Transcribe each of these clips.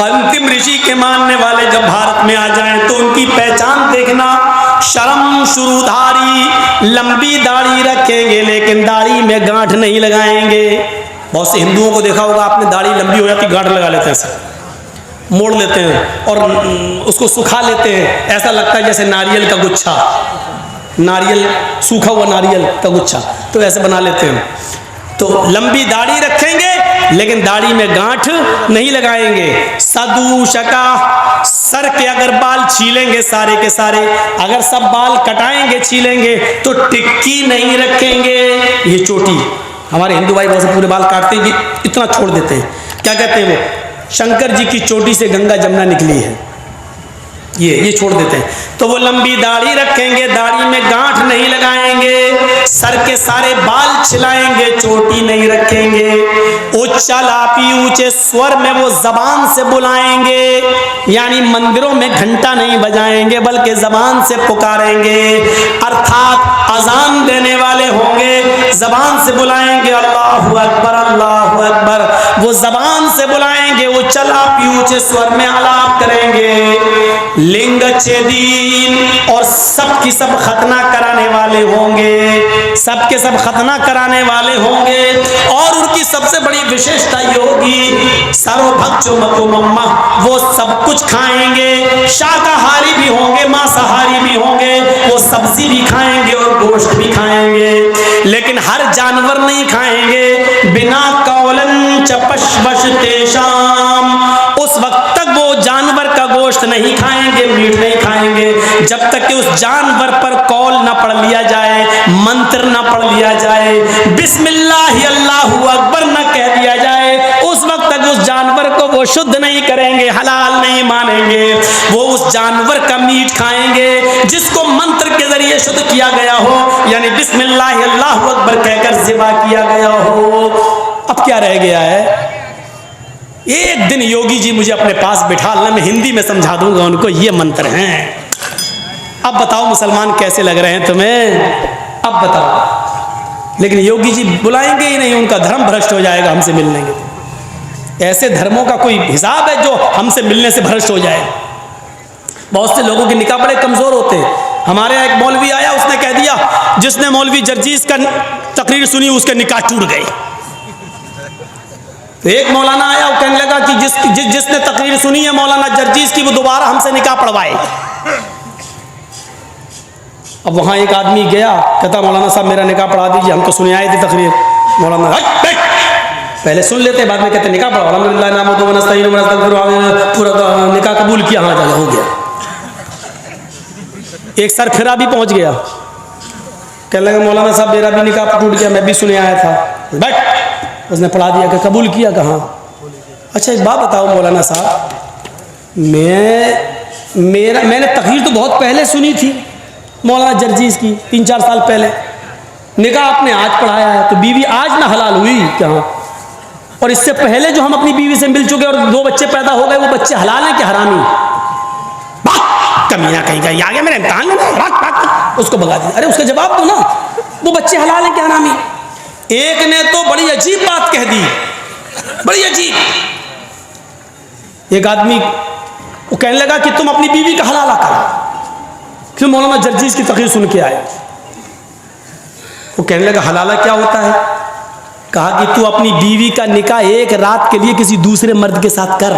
अंतिम ऋषि के मानने वाले जब भारत में आ जाएं तो उनकी पहचान देखना, शर्म शुरूधारी, लंबी दाढ़ी रखेंगे लेकिन दाढ़ी में गांठ नहीं लगाएंगे। बहुत से हिंदुओं को देखा होगा आपने, दाढ़ी लंबी हो जाती गांठ लगा लेते हैं, सर मोड़ लेते हैं और उसको सुखा लेते हैं, ऐसा लगता है जैसे नारियल का गुच्छा, नारियल सूखा हुआ नारियल का गुच्छा, तो ऐसे बना लेते हैं। तो लंबी दाढ़ी रखेंगे लेकिन दाढ़ी में गांठ नहीं लगाएंगे। सदूशका, सर के अगर बाल छीलेंगे सारे के सारे, अगर सब बाल कटाएंगे छीलेंगे तो टिक्की नहीं रखेंगे। ये चोटी, हमारे हिंदू भाई बहुत से पूरे बाल काटते हैं कि इतना छोड़ देते हैं, क्या कहते हैं वो, शंकर जी की चोटी से गंगा जमुना निकली है, ये छोड़ देते हैं। तो वो लंबी दाढ़ी रखेंगे, दाढ़ी में गांठ नहीं लगाएंगे, सर के सारे बाल छिलाएंगे, चोटी नहीं रखेंगे। उच्चालापी, ऊंचे स्वर में वो जबान से बुलाएंगे, यानी मंदिरों में घंटा नहीं बजाएंगे बल्कि जबान से पुकारेंगे, अर्थात अजान देने वाले होंगे, जबान से बुलाएंगे अल्लाहु अकबर अल्लाहु अकबर, वो जबान से बुलाएंगे, उच्चालापी ऊंचे स्वर में आलाप करेंगे। लिंग छेदीन, और सब की सब खतना कराने वाले होंगे, सबके सब खतना कराने वाले होंगे। और उनकी सबसे बड़ी विशेषता ये होगी, सर्वभक्षो मतो मम्मा, वो सब कुछ खाएंगे, शाकाहारी भी होंगे मांसाहारी भी होंगे, वो सब्जी भी खाएंगे और गोश्त भी खाएंगे, लेकिन हर जानवर नहीं खाएंगे। बिना कौलन चपशबश तेशाम, उस वक्त तक वो जानवर का गोश्त नहीं खाएंगे, मीट नहीं खाएंगे, जब तक कि उस जानवर पर कौल ना पढ़ लिया जाए, मंत्र ना पढ़ लिया जाए, बिस्मिल्लाह अल्लाहु अकबर ना कह दिया जाए, उस वक्त तक उस जानवर को वो शुद्ध नहीं करेंगे, हलाल नहीं मानेंगे। वो उस जानवर का मीट खाएंगे जिसको मंत्र के जरिए शुद्ध किया गया हो, यानी बिस्मिल्लाह अल्लाहु अकबर कहकर ज़िबा किया गया हो। अब क्या रह गया है? एक दिन योगी जी मुझे अपने पास बिठा लेना, मैं हिंदी में समझा दूंगा उनको, ये मंत्र हैं। अब बताओ मुसलमान कैसे लग रहे हैं तुम्हें, अब बताओ। लेकिन योगी जी बुलाएंगे ही नहीं, उनका धर्म भ्रष्ट हो जाएगा हमसे मिलने के। ऐसे धर्मों का कोई हिसाब है जो हमसे मिलने से भ्रष्ट हो जाए? बहुत से लोगों के निकाह बड़े कमजोर होते हैं। हमारे यहाँ एक मौलवी आया, उसने कह दिया, जिसने मौलवी जर्जीस का तकरीर सुनी उसके निकाह टूट गए। तो एक मौलाना आया, वो कहने लगा कि जिसने तकरीर सुनी है मौलाना जर्जीस की, वो दोबारा हमसे निकाह पढ़वाए। अब वहां एक आदमी गया, कहता मौलाना साहब मेरा निकाह पढ़ा दीजिए, हम तो सुने आए थे तकरीर। मौलाना पहले सुन लेते, बाद में कहते निकाह पढ़ाओ, अल्हम्दुलिल्लाह नामदुहु व नस्तईनुहु व नस्तगफिरुहु, पूरा निकाह कबूल किया, हाँ जा हो गया। एक सर फिरा भी पहुंच गया, कहने लगा मौलाना साहब मेरा भी निकाह टूट गया, मैं भी सुने आया था। बैठ, उसने पढ़ा दिया कि कबूल किया कहाँ? अच्छा एक बात बताओ मौलाना साहब, मैंने तकरीर तो बहुत पहले सुनी थी मौलाना जर्जीस की, 3-4 साल पहले, निकाह आपने आज पढ़ाया है, तो बीवी आज ना हलाल हुई क्या? और इससे पहले जो हम अपनी बीवी से मिल चुके और 2 बच्चे पैदा हो गए, वो बच्चे हलाल हैं कि हरामी? कमीना कहीं का, आ गया मेरा इम्तहान में, उसको भगा दिया। अरे उसका जवाब दो ना, वो बच्चे हलाल हैं कि हरामी? एक ने तो बड़ी अजीब बात कह दी, बड़ी अजीब। एक आदमी वो कहने लगा कि तुम अपनी बीवी का हलाला करो। फिर मौलाना जर्जीस की तकरीर सुन के आए, वो कहने लगा हलाला क्या होता है? कहा कि तू अपनी बीवी का निकाह एक रात के लिए किसी दूसरे मर्द के साथ कर,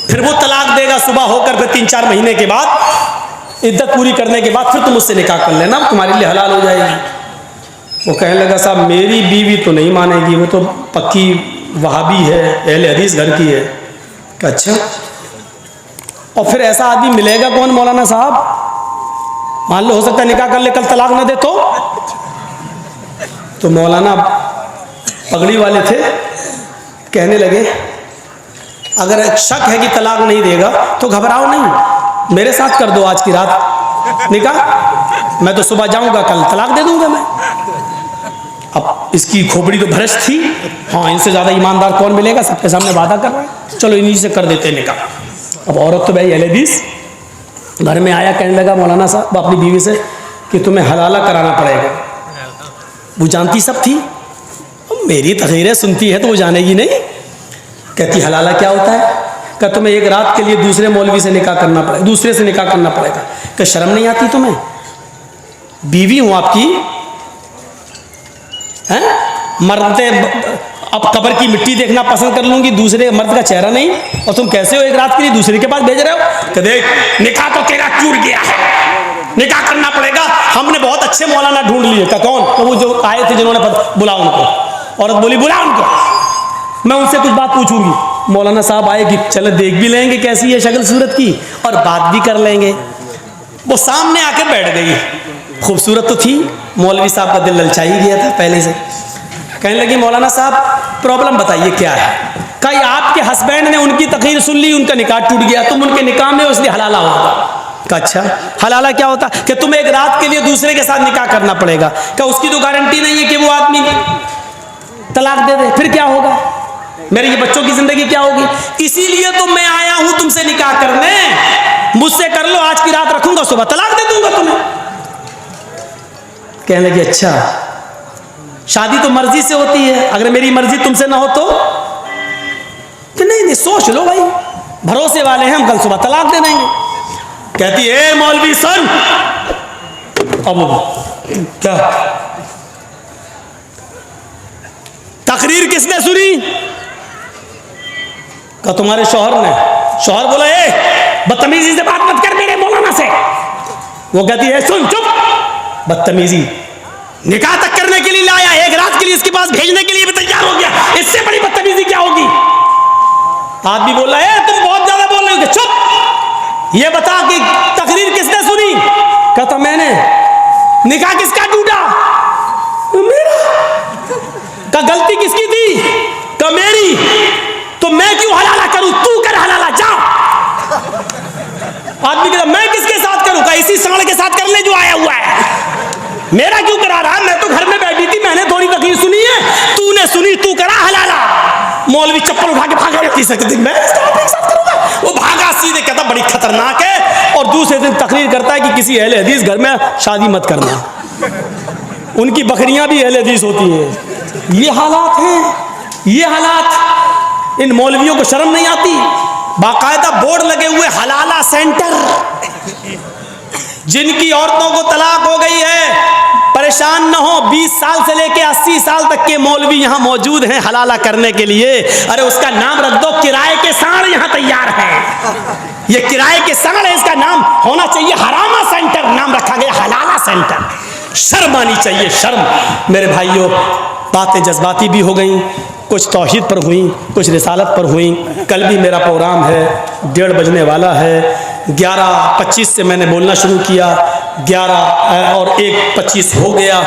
फिर वो तलाक देगा सुबह होकर, फिर 3-4 महीने के बाद इद्दत पूरी करने के बाद फिर तुम उससे निकाह कर लेना, तुम्हारे लिए हलाल हो जाएगी। वो कहने लगा साहब मेरी बीवी तो नहीं मानेगी, वो तो पक्की वहाबी है, अहले हदीस घर की है। अच्छा, और फिर ऐसा आदमी मिलेगा कौन मौलाना साहब? मान लो हो सकता है निकाह कर ले, कल तलाक ना दे तो मौलाना पगड़ी वाले थे, कहने लगे अगर शक है कि तलाक नहीं देगा तो घबराओ नहीं, मेरे साथ कर दो आज की रात निकाह, मैं तो सुबह जाऊंगा, कल तलाक दे दूंगा मैं। अब इसकी खोपड़ी तो भ्रष्ट थी, हाँ इनसे ज़्यादा ईमानदार कौन मिलेगा, सबके सामने वादा कर रहा है, चलो इन्हीं से कर देते निकाह। अब औरत तो भाई अहले हदीस घर में आया, कहने लगा मौलाना साहब अपनी बीवी से कि तुम्हें हलाला कराना पड़ेगा। वो जानती सब थी, मेरी तकरीरें सुनती है तो वो जानेगी नहीं। कहती हलाला क्या होता है? क्या तुम्हें एक रात के लिए दूसरे मौलवी से निकाह करना पड़ेगा, दूसरे से निकाह करना पड़ेगा? क्या शर्म नहीं आती तुम्हें? बीवी हूं आपकी, हैं? मर्द अब कब्र की मिट्टी देखना पसंद कर लूंगी, दूसरे मर्द का चेहरा नहीं, और तुम कैसे हो एक रात के लिए दूसरे के पास भेज रहे हो? कि देख निकाह तो तेरा टूट गया है, निकाह करना पड़ेगा, हमने बहुत अच्छे मौलाना ढूंढ लिए। का कौन? तो वो जो आए थे जिन्होंने बुला उनको। औरत बोली बुला उनको, मैं उनसे कुछ बात पूछूंगी। मौलाना साहब आए कि चलो देख भी लेंगे कैसी है शक्ल सूरत की, और बात भी कर लेंगे। वो सामने आके बैठ गई, खूबसूरत तो थी, मौलवी साहब का दिल ललचा ही गया था पहले से। कहने लगी मौलाना साहब प्रॉब्लम बताइए क्या है? कहीं आपके हस्बैंड ने उनकी तकरीर सुन ली, उनका निकाह टूट गया, तुम उनके निकाह में इसलिए हलाला होगा। का अच्छा हलाला क्या होता? कि तुम्हें एक रात के लिए दूसरे के साथ निकाह करना पड़ेगा। क्या उसकी तो गारंटी नहीं है कि वो आदमी तलाक दे दे? फिर क्या होगा? मेरे ये बच्चों की जिंदगी क्या होगी? इसीलिए तो मैं आया हूं तुमसे निकाह करने, मुझसे कर लो, आज की रात रखूंगा, सुबह तलाक दे दूंगा तुम्हें। कहने लगी अच्छा, शादी तो मर्जी से होती है, अगर मेरी मर्जी तुमसे ना हो तो? कि नहीं सोच लो भाई, भरोसे वाले हैं हम, कल सुबह तलाक दे देंगे। कहती है मौलवी सन, अब क्या तकरीर किसने सुनी? का तुम्हारे शौहर ने। शौहर बोला ए बदतमीजी से बात मत कर मेरे मौलाना से। वो कहती है सुन चुप, बदतमीजी निकाह तक करने के लिए लाया, एक रात के लिए इसके पास भेजने के लिए भी तैयार हो गया, इससे बड़ी बदतमीजी क्या होगी? आदमी बोल रहा है तुम बहुत ज्यादा बोल रहे हो। चुप, ये बता कि तकरीर किसने सुनी? कहता मैंने। निकाह किसका टूटा? मेरा। का गलती किसकी थी? का मेरी। तो मैं क्यों हलाला करूं? तू कर हलाला, जा। आदमी कहता मैं किसके साथ करूं? का इसी साड़ के साथ कर ले जो आया हुआ है, मेरा क्यों करा रहा? मैं तो घर में बैठी थी, मैंने थोड़ी तकरीर सुनी है, तूने सुनी, तू करा हलाला। मौलवी चप्पल उठा के भागा, तीसरे दिन मैं इसके साथ करूंगा। वो भागा सीधे, कहता बड़ी खतरनाक है, और दूसरे दिन तकरीर करता है कि किसी अहले हदीस घर में शादी मत करना, उनकी बकरियां भी अहले हदीस होती हैं। ये हालात हैं, ये हालात। इन मौलवियों को शर्म नहीं आती? बाकायदा बोर्ड लगे हुए हलाला सेंटर, जिनकी औरतों को तलाक हो गई है, परेशान न हो, 20 साल से लेके 80 साल तक के मौलवी यहाँ मौजूद हैं हलाला करने के लिए। अरे उसका नाम रख दो किराए के सांड, यहाँ तैयार है। ये किराए के सांड है, इसका नाम होना चाहिए हरामा सेंटर, नाम रखा गया हलाला सेंटर। शर्म आनी चाहिए, शर्म। मेरे भाइयों, बातें जज्बाती भी हो गई, कुछ तौहीद पर हुई, कुछ रिसालत पर हुई। कल भी मेरा प्रोग्राम है, 1:30 बजने वाला है। 11:25 से मैंने बोलना शुरू किया, 11 और 1:25 हो गया।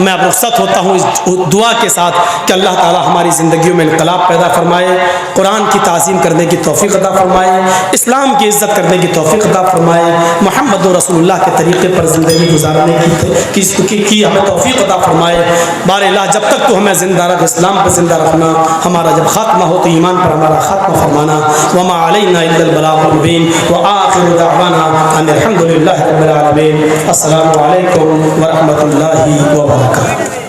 मैं अब रुखसत होता हूँ इस दुआ के साथ कि अल्लाह ताला हमारी ज़िंदगियों में इनकलाब पैदा फरमाए, कुरान की ताज़ीम करने की तौफ़ीक़ अता फरमाए, इस्लाम की इज़्ज़त करने की तौफ़ीक़ अता फरमाए, मुहम्मद रसूलुल्लाह के तरीक़े पर ज़िंदगी गुजारने की हमें तौफ़ीक़ अता फरमाए। बारिल्लाह जब तक तो हमें ज़िंदा रख, इस्लाम पर ज़िंदा रखना, हमारा जब ख़ात्मा हो तो ईमान पर हमारा ख़ात्मा फरमाना। वमा अलैना इल्लल बलागुल मुबीन व आखिरु दावाना अनिल हम्दुलिल्लाहि रब्बिल आलमीन। अस्सलामु अलैकुम व रहमतुल्लाहि व बरकातुहू।